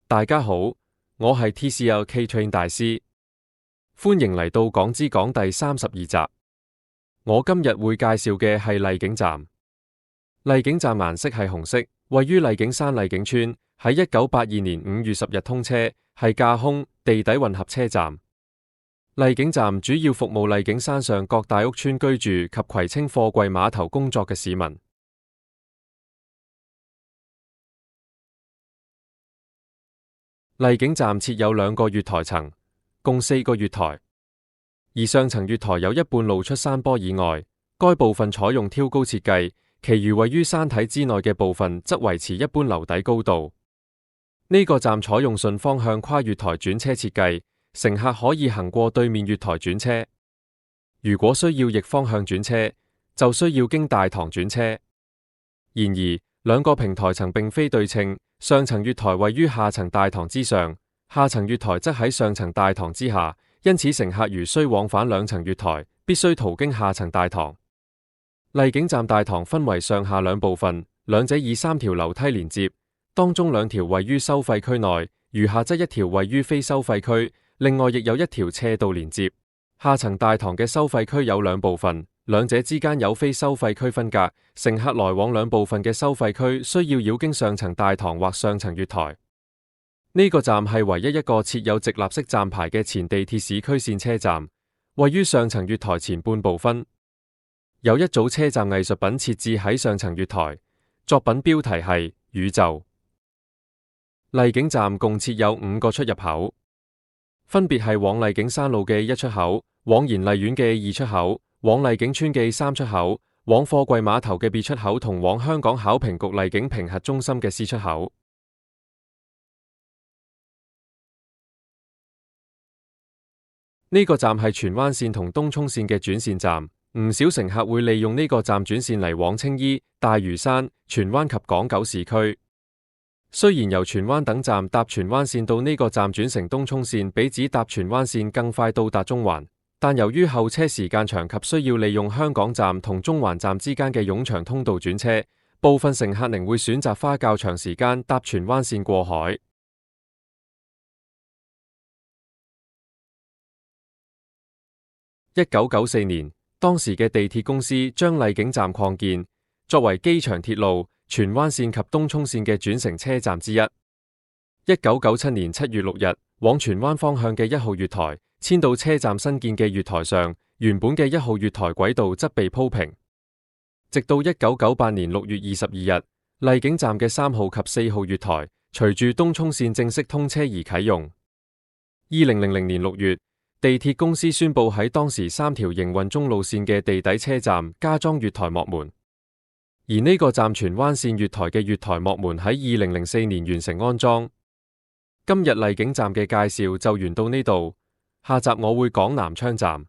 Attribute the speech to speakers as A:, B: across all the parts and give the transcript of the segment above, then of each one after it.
A: 大家好，我係 TCL K-Train 大師，歡迎嚟到港之港第32集。我今日會介紹嘅係荔景站。荔景站顏色係紅色，位於荔景山荔景村，喺1982年5月10日通車，係架空地底混合車站。荔景站主要服務荔景山上各大屋邨居住及葵青貨櫃碼頭工作嘅市民。荔景站設有2個月台層，共4個月台，而上層月台有一半露出山坡以外，該部分採用挑高設計，其餘位於山體之內嘅部分則維持一般樓底高度。呢個站採用順方向跨月台轉車設計，乘客可以行過對面月台轉車。如果需要逆方向轉車，就需要經大堂轉車。然而，兩個平台層並非對稱，上層月台位於下層大堂之上，下層月台則喺上層大堂之下，因此乘客如需往返兩層月台，必須途經下層大堂。荔景站大堂分為上下兩部分，兩者以3條樓梯連接，當中2條位於收費區內，餘下則1條位於非收費區，另外亦有1條斜道連接。下層大堂嘅收費區有2部分，兩者之間有非收費區分隔，乘客來往2部分嘅收費區需要繞經上層大堂或上層月台。呢個站係唯一一個設有直立式站牌嘅前地鐵市區線車站，位於上層月台前半部分。有一組車站藝術品設置喺上層月台，作品標題係宇宙。荔景站共設有5個出入口，分別係往荔景山路嘅1出口，往賢荔苑嘅2出口，往荔景村嘅3出口，往貨櫃碼頭嘅 B 出口同往香港考評局荔景評核中心嘅 C 出口。呢個站係荃灣線同東涌線嘅轉線站，唔少乘客會利用呢個站轉線嚟往青衣、大嶼山、荃灣及港九市區。雖然由荃灣等站搭荃灣線到呢個站轉乘東涌線比只搭荃灣線更快到達中環，但由於候車時間長及需要利用香港站同中環站之間嘅冗長通道轉車，部分乘客寧會選擇花較長時間搭荃灣線過海。1994年，當時嘅地鐵公司將荔景站擴建，作為機場鐵路、荃灣線及東涌線嘅轉乘車站之一。1997年7月6日，往荃灣方向嘅1號月台遷到車站新建嘅月台上，原本嘅1號月台軌道則被鋪平。直到1998年6月22日，荔景站嘅3號及4號月台隨住東涌線正式通車而啟用。2000年6月，地鐵公司宣布喺當時3條營運中路線嘅地底車站加裝月台幕門，而呢個站荃灣線月台嘅月台幕門喺2004年完成安裝。今日荔景站嘅介紹就完到呢度，下集我會講南昌站，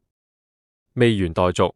A: 未完待續。